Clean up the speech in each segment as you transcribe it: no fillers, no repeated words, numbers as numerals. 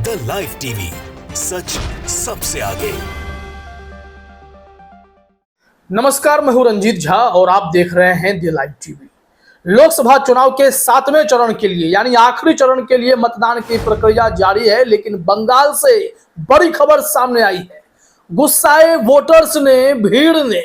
The live TV, सच सबसे आगे। नमस्कार, मैं हूं रंजीत झा और आप देख रहे हैं द लाइव टीवी। लोकसभा चुनाव के 7वें चरण के लिए यानी आखिरी चरण के लिए मतदान की प्रक्रिया जारी है, लेकिन बंगाल से बड़ी खबर सामने आई है। गुस्साए वोटर्स ने, भीड़ ने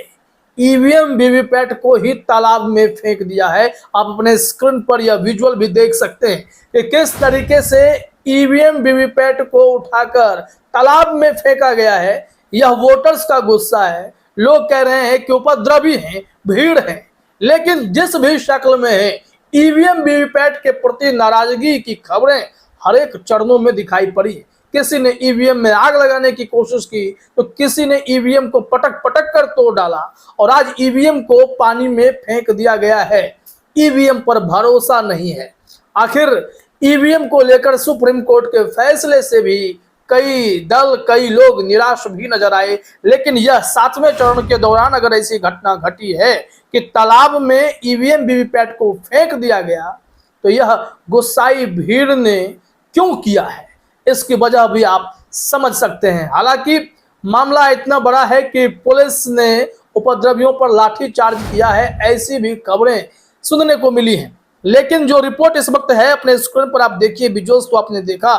ईवीएम वीवीपैट को ही तालाब में फेंक दिया है। आप अपने स्क्रीन पर यह विजुअल भी देख सकते हैं कि किस तरीके से ईवीएम वीवीपैट को उठाकर तालाब में फेंका गया है। यह वोटर्स का गुस्सा है। लोग कह रहे हैं कि उपद्रवी हैं, भीड़ है, लेकिन जिस भी शक्ल में है, ईवीएम वीवीपैट के प्रति नाराजगी की खबरें हर एक चरणों में दिखाई पड़ी। किसी ने ईवीएम में आग लगाने की कोशिश की तो किसी ने ईवीएम को पटक पटक कर तोड़ डाला और आज ईवीएम को पानी में फेंक दिया गया है। ईवीएम पर भरोसा नहीं है। आखिर ईवीएम को लेकर सुप्रीम कोर्ट के फैसले से भी कई दल, कई लोग निराश भी नजर आए, लेकिन यह 7वें चरण के दौरान अगर ऐसी घटना घटी है कि तालाब में ईवीएम वीवीपैट को फेंक दिया गया, तो यह गुस्साई भीड़ ने क्यों किया है, इसकी वजह भी आप समझ सकते हैं। हालांकि मामला इतना बड़ा है कि पुलिस ने उपद्रवियों पर लाठीचार्ज किया है, ऐसी भी खबरें सुनने को मिली हैं। लेकिन जो रिपोर्ट इस वक्त है, अपने स्क्रीन पर आप देखिए विजुअल्स, तो आपने देखा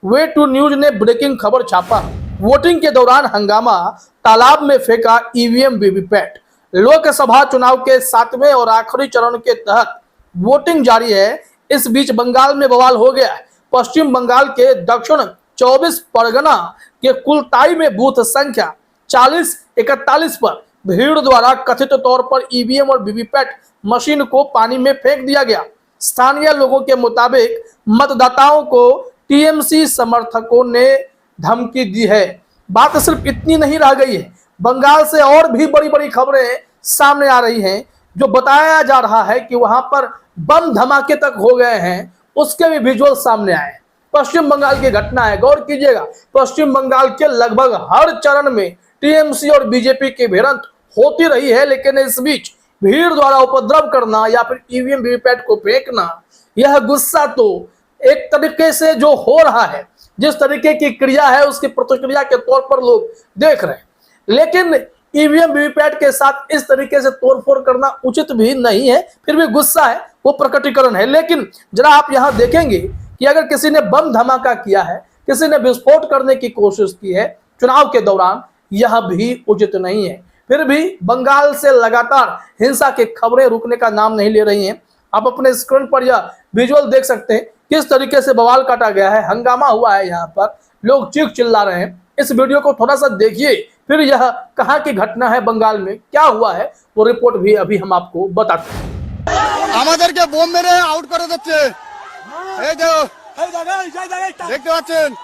वे टू न्यूज ने ब्रेकिंग खबर छापा। वोटिंग के दौरान हंगामा, तालाब में फेंका ईवीएम वीवीपैट। लोकसभा चुनाव के 7वें और आखिरी चरण के तहत वोटिंग जारी है। इस बीच बंगाल में बवाल हो गया है। पश्चिम बंगाल के दक्षिण 24 परगना के कुलताई में बूथ संख्या 4041 पर भीड़ द्वारा कथित तौर पर ईवीएम और वीवीपैट मशीन को पानी में फेंक दिया गया। स्थानीय लोगों के मुताबिक मतदाताओं को टीएमसी समर्थकों ने धमकी दी है। बात सिर्फ इतनी नहीं रह गई है, बंगाल से और भी बड़ी बड़ी खबरें सामने आ रही हैं, जो बताया जा रहा है कि वहां पर बम धमाके तक हो गए हैं, उसके भी विजुअल सामने आए। पश्चिम बंगाल की घटना है, गौर कीजिएगा। पश्चिम बंगाल के लगभग हर चरण में टीएमसी और बीजेपी की भिड़ंत होती रही है, लेकिन इस बीच भीड़ द्वारा उपद्रव करना या फिर ईवीएम वीवीपैट को फेंकना, यह गुस्सा तो एक तरीके से जो हो रहा है, जिस तरीके की क्रिया है, उसकी प्रतिक्रिया के तौर पर लोग देख रहे हैं। लेकिन ईवीएम वीवीपैट के साथ इस तरीके से तोड़फोड़ करना उचित भी नहीं है। फिर भी गुस्सा है, वो प्रकटीकरण है। लेकिन जरा आप यहां देखेंगे कि अगर किसी ने बम धमाका किया है, किसी ने विस्फोट करने की कोशिश की है चुनाव के दौरान, यह भी उचित नहीं है। फिर भी बंगाल से लगातार हिंसा की खबरें रुकने का नाम नहीं ले रही हैं। आप अपने स्क्रीन पर यह विजुअल देख सकते हैं, किस तरीके से बवाल काटा गया है, हंगामा हुआ है, यहाँ पर लोग चीख चिल्ला रहे हैं। इस वीडियो को थोड़ा सा देखिए, फिर यह कहाँ की घटना है, बंगाल में क्या हुआ है, वो रिपोर्ट भी अभी हम आपको बताते हैं। আমাদেরকে বোম মেরে আউট করে দিচ্ছে, এই যে দেখতে পাচ্ছেন।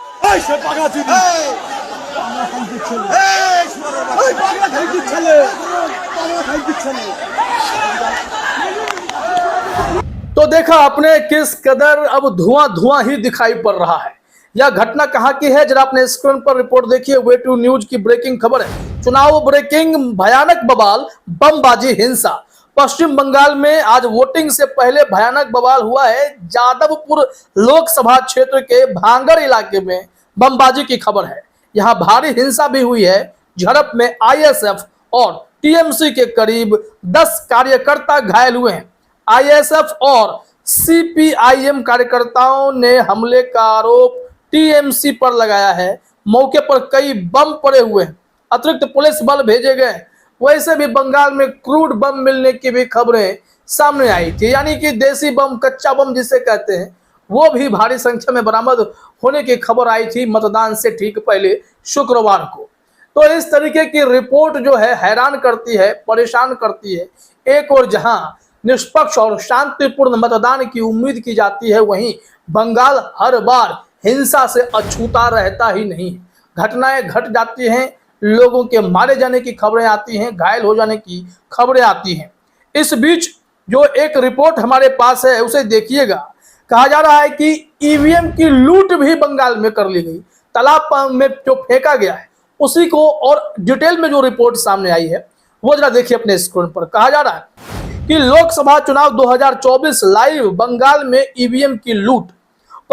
तो देखा आपने किस कदर अब धुआं धुआं ही दिखाई पड़ रहा है। यह घटना कहां की है, जरा अपने स्क्रीन पर रिपोर्ट देखिए। वे टू न्यूज की ब्रेकिंग खबर है। चुनाव ब्रेकिंग, भयानक बवाल, बमबाजी, हिंसा। पश्चिम बंगाल में आज वोटिंग से पहले भयानक बवाल हुआ है। जादवपुर लोकसभा क्षेत्र के भांगर इलाके में बमबाजी की खबर है। यहां भारी हिंसा भी हुई है। झड़प में आईएसएफ और टीएमसी के करीब 10 कार्यकर्ता घायल हुए हैं। आईएसएफ और सीपीआईएम कार्यकर्ताओं ने हमले का आरोप टीएमसी पर लगाया है। मौके पर कई बम पड़े हुए हैं, अतिरिक्त पुलिस बल भेजे गए। वैसे भी बंगाल में क्रूड बम मिलने की भी खबरें सामने आई थी, यानी कि देसी बम, कच्चा बम जिसे कहते हैं, वो भी भारी संख्या में बरामद होने की खबर आई थी मतदान से ठीक पहले शुक्रवार को। तो इस तरीके की रिपोर्ट जो है हैरान करती है, परेशान करती है। एक और जहां निष्पक्ष और शांतिपूर्ण मतदान की उम्मीद की जाती है, वहीं बंगाल हर बार हिंसा से अछूता रहता ही नहीं। घटनाएं घट जाती हैं, लोगों के मारे जाने की खबरें आती हैं, घायल हो जाने की खबरें आती हैं। इस बीच जो एक रिपोर्ट हमारे पास है, उसे देखिएगा। कहा जा रहा है कि ईवीएम की लूट भी बंगाल में कर ली गई। तालाब में जो फेंका गया है उसी को और डिटेल में जो रिपोर्ट सामने आई है वो जरा देखिए अपने स्क्रीन पर। कहा जा रहा है कि लोकसभा चुनाव 2024 लाइव, बंगाल में ईवीएम की लूट।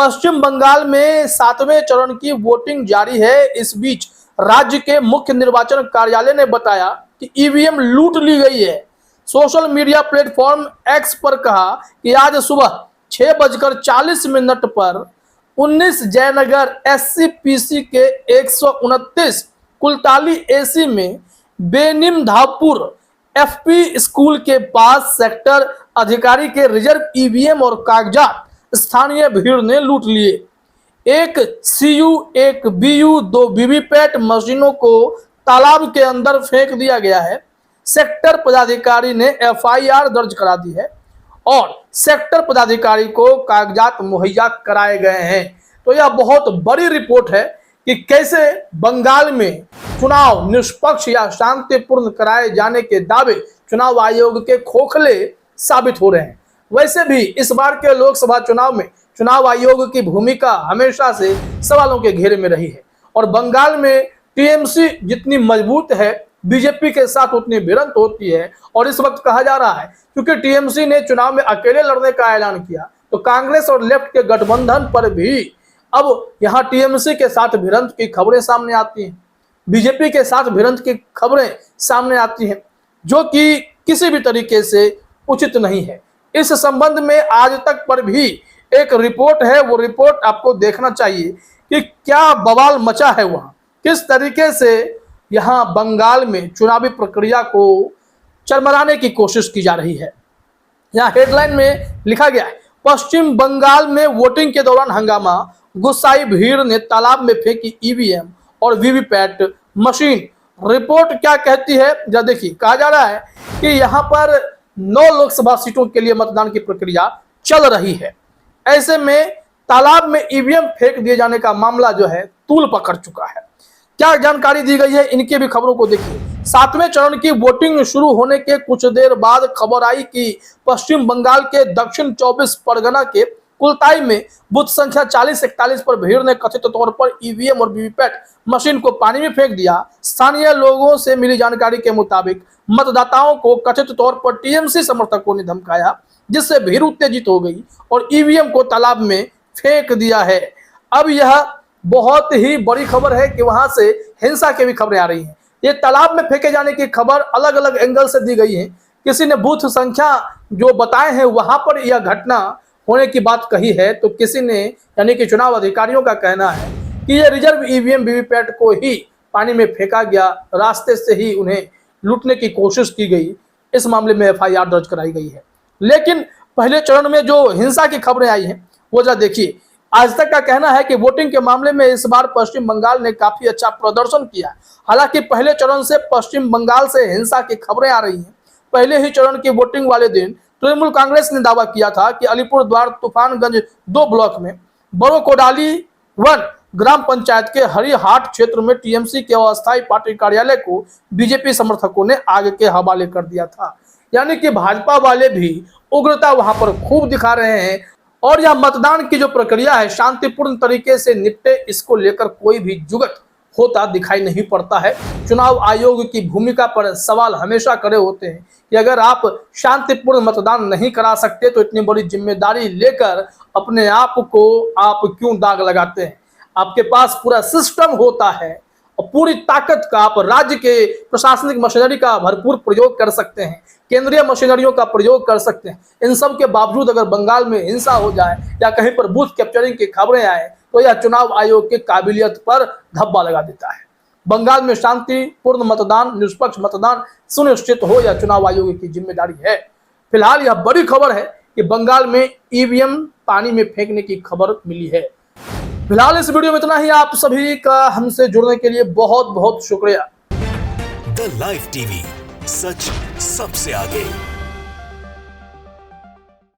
पश्चिम बंगाल में 7वें चरण की वोटिंग जारी है। इस बीच राज्य के मुख्य निर्वाचन कार्यालय ने बताया कि ईवीएम लूट ली गई है। सोशल मीडिया प्लेटफॉर्म एक्स पर कहा कि आज सुबह 6:40 पर 19 जयनगर SCPC के 129 कुलताली AC में बेनिमधापुर FP स्कूल के पास सेक्टर अधिकारी के रिजर्व ईवीएम और कागजात स्थानीय भीड़ ने लूट लिए। एक CU, एक BU, 2 वीवीपैट मशीनों को तालाब के अंदर फेंक दिया गया है। सेक्टर पदाधिकारी ने FIR दर्ज करा दी है और सेक्टर पदाधिकारी को कागजात मुहैया कराए गए हैं। तो यह बहुत बड़ी रिपोर्ट है कि कैसे बंगाल में चुनाव निष्पक्ष या शांतिपूर्ण कराए जाने के दावे चुनाव आयोग के खोखले साबित हो रहे हैं। वैसे भी इस बार के लोकसभा चुनाव में चुनाव आयोग की भूमिका हमेशा से सवालों के घेरे में रही है और बंगाल में TMC जितनी मजबूत है बीजेपी के साथ उतनी भिड़ंत होती है। और इस वक्त कहा जा रहा है क्योंकि TMC ने चुनाव में अकेले लड़ने का ऐलान किया तो कांग्रेस और लेफ्ट के गठबंधन पर भी अब यहाँ TMC के साथ भिड़ंत की खबरें सामने आती हैं, बीजेपी के साथ भिड़ंत की खबरें सामने आती हैं, जो कि किसी भी तरीके से उचित नहीं है। इस संबंध में आज तक पर भी एक रिपोर्ट है, वो रिपोर्ट आपको देखना चाहिए कि क्या बवाल मचा है वहां, किस तरीके से यहाँ बंगाल में चुनावी प्रक्रिया को चरमराने की कोशिश की जा रही है। यहाँ हेडलाइन में लिखा गया है, पश्चिम बंगाल में वोटिंग के दौरान हंगामा, गुस्साई भीड़ ने तालाब में फेंकी ईवीएम और वीवीपैट मशीन। रिपोर्ट क्या कहती है जरा देखिए। कहा जा रहा है कि यहाँ पर 9 लोकसभा सीटों के लिए मतदान की प्रक्रिया चल रही है। ऐसे में तालाब में ईवीएम फेंक दिए जाने का मामला जो है तूल पकड़ चुका है। क्या जानकारी दी गई है, इनके भी खबरों को देखिए। 7वें चरण की वोटिंग शुरू होने के कुछ देर बाद खबर आई कि पश्चिम बंगाल के दक्षिण 24 परगना के कुलताई में बूथ संख्या 40-41 पर भीड़ ने कथित तौर पर ईवीएम और वीवीपैट मशीन को पानी में फेंक दिया। स्थानीय लोगों से मिली जानकारी के मुताबिक मतदाताओं को कथित तौर पर TMC समर्थकों ने धमकाया, जिससे भीड़ उत्तेजित हो गई और ईवीएम को तालाब में फेंक दिया है। अब यह बहुत ही बड़ी खबर है कि वहां से हिंसा की भी खबरें आ रही हैं। ये तालाब में फेंके जाने की खबर अलग अलग एंगल से दी गई है। किसी ने बूथ संख्या जो बताए हैं वहां पर यह घटना होने की बात कही है, तो किसी ने यानी कि चुनाव अधिकारियों का कहना है कि यह रिजर्व ईवीएम वीवीपैट को ही पानी में फेंका गया, रास्ते से ही उन्हें लूटने की कोशिश की गई। इस मामले में FIR दर्ज कराई गई है। लेकिन पहले चरण में जो हिंसा की खबरें आई हैं वो जरा देखिए। आज तक का कहना है कि वोटिंग के मामले में इस बार पश्चिम बंगाल ने काफी अच्छा प्रदर्शन किया। हालांकि पहले चरण से पश्चिम बंगाल से हिंसा की खबरें आ रही हैं। पहले ही चरण की वोटिंग वाले दिन तृणमूल कांग्रेस ने दावा किया था कि अलीपुरद्वार तूफानगंज 2 ब्लॉक में बड़ो कोडाली 1 ग्राम पंचायत के हरिहाट क्षेत्र में TMC के अस्थायी पार्टी कार्यालय को बीजेपी समर्थकों ने आग के हवाले कर दिया था। यानी कि भाजपा वाले भी उग्रता वहां पर खूब दिखा रहे हैं और यह मतदान की जो प्रक्रिया है शांतिपूर्ण तरीके से निपटे, इसको लेकर कोई भी जुगत होता दिखाई नहीं पड़ता है। चुनाव आयोग की भूमिका पर सवाल हमेशा खड़े होते हैं कि अगर आप शांतिपूर्ण मतदान नहीं करा सकते तो इतनी बड़ी जिम्मेदारी लेकर अपने आप को आप क्यों दाग लगाते हैं। आपके पास पूरा सिस्टम होता है और पूरी ताकत का आप राज्य के प्रशासनिक मशीनरी का भरपूर प्रयोग कर सकते हैं, केंद्रीय मशीनरियों का प्रयोग कर सकते हैं। इन सब के बावजूद अगर बंगाल में हिंसा हो जाए या कहीं पर बूथ कैप्चरिंग की खबरें आए तो यह चुनाव आयोग की काबिलियत पर धब्बा लगा देता है। बंगाल में शांतिपूर्ण मतदान, निष्पक्ष मतदान सुनिश्चित हो यह चुनाव आयोग की जिम्मेदारी है। फिलहाल यह बड़ी खबर है कि बंगाल में ईवीएम पानी में फेंकने की खबर मिली है। फिलहाल इस वीडियो में इतना ही। आप सभी का हमसे जुड़ने के लिए बहुत बहुत शुक्रिया। द लाइव टीवी, सच सबसे आगे।